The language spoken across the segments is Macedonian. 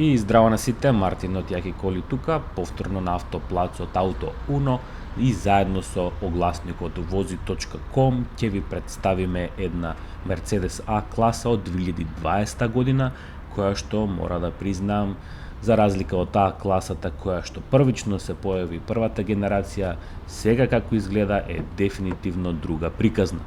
И здраво на сите, Мартин од Јаки Коли тука, повторно на автоплацот Ауто Уно и заедно со огласникот Вози.com ќе ви представиме една Mercedes A класа од 2020 година, која што мора да признаам, за разлика од таа класата која што првично се појави првата генерација, сега како изгледа е дефинитивно друга приказна.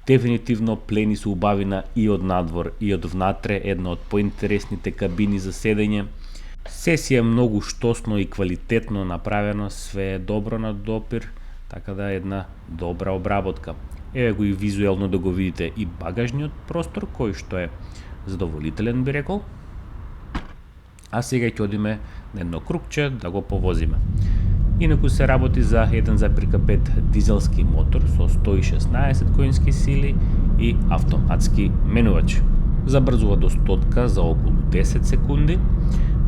Дефинитивно плени со убавина и од надвор и од внатре, една од поинтересните кабини за седење. Се си е многу штосно и квалитетно направено, све е добро на допир, така да е една добра обработка. Еве го и визуелно да го видите и багажниот простор, кој што е задоволителен, би рекол. А сега ќе одиме на едно кругче да го повозиме. Инаку се работи за 1,5 дизелски мотор со 116 коњски сили и автоматски менувач. Забрзува до 100 за околу 10 секунди,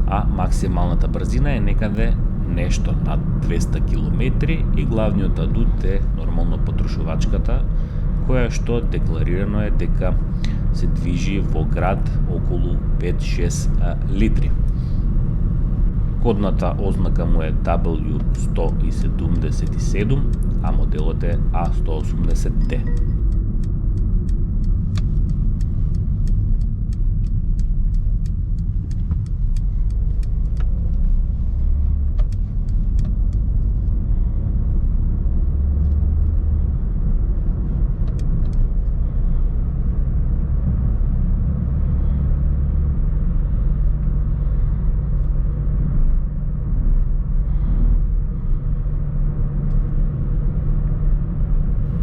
а максималната брзина е некаде нешто над 200 км и главниот адут е нормално потрошувачката, која што декларирано е дека се движи во град околу 5-6 литри. Кодната ознака му е W177, а моделот е A180D.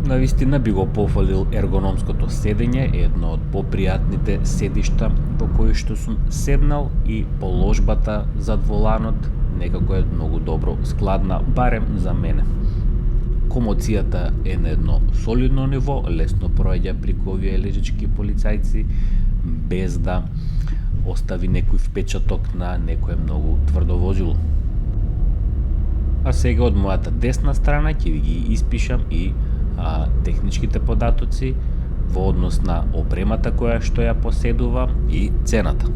Навистина би го пофалил ергономското седење, едно од попријатните седишта во кои што сум седнал, и положбата зад воланот некако е многу добро складна, барем за мене. Комоцијата е на едно солидно ниво, лесно проаѓа преку овие лежачки полицајци, без да остави некој впечаток на некое многу тврдо возило. А сега од мојата десна страна ќе ви ги испишам и техничките податоци во однос на опремата која што ја поседува и цената.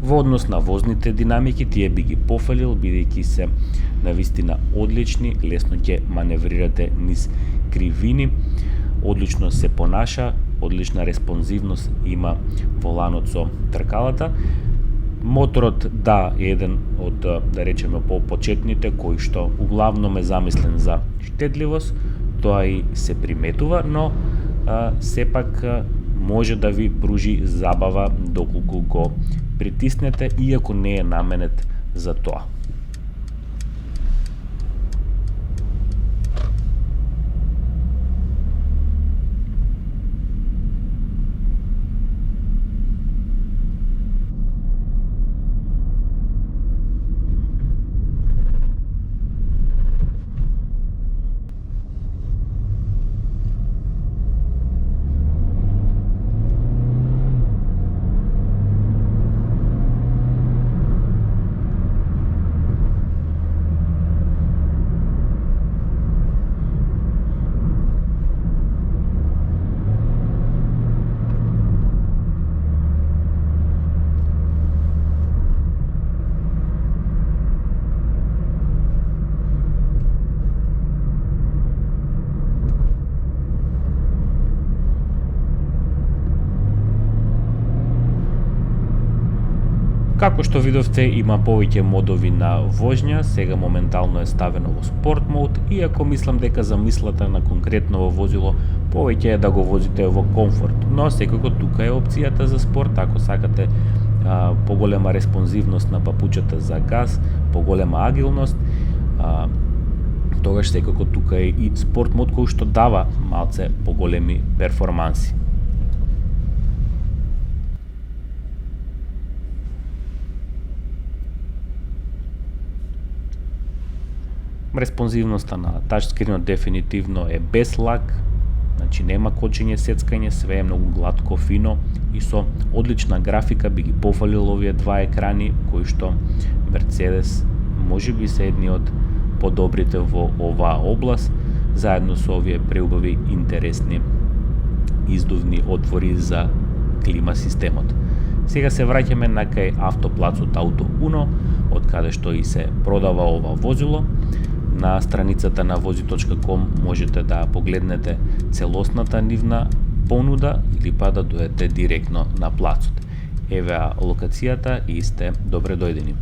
Во однос на возните динамики, тие би ги пофалил, бидејќи се навистина одлични, лесно ќе маневрирате низ кривини, одлично се понаша, одлична респонзивност има воланот со тркалата. Моторот, да, е еден од, да речеме, по-почетните, кој што углавном е замислен за штедливост, тоа и се приметува, но сепак може да ви пружи забава доколку го притиснете, иако не е наменет за тоа. Како што видовте, има повеќе модови на воžња, сега моментално е ставено во спорт мод, иако мислам дека замислата на конкретно во возило повеќе е да го возите во комфорт, но секако тука е опцијата за спорт, ако сакате поголема респонзивност на папучата за газ, поголема агилност, тогаш секако тука е и спорт мод кој што дава малце поголеми перформанси. Респонзивноста на тачскринот дефинитивно е без лак, значи нема кочење, сецкање, све е многу глатко, фино и со одлична графика би ги пофалил овие два екрани кои што Мерцедес можеби се едни од подобрите во оваа област, заедно со овие преубави интересни издувни отвори за клима системот. Сега се враќаме на кај автоплацот Auto Uno, од каде што и се продава ова возило. На страницата на vozi.com можете да погледнете целосната нивна понуда или па да дојдете директно на плацот. Евеа локацијата и сте добре дојдени.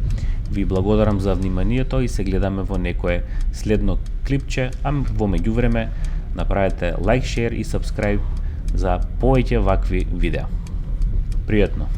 Ви благодарам за вниманието и се гледаме во некое следно клипче, а во меѓувреме направете лайк, шер и сабскрајб за повеќе вакви видеа. Пријатно!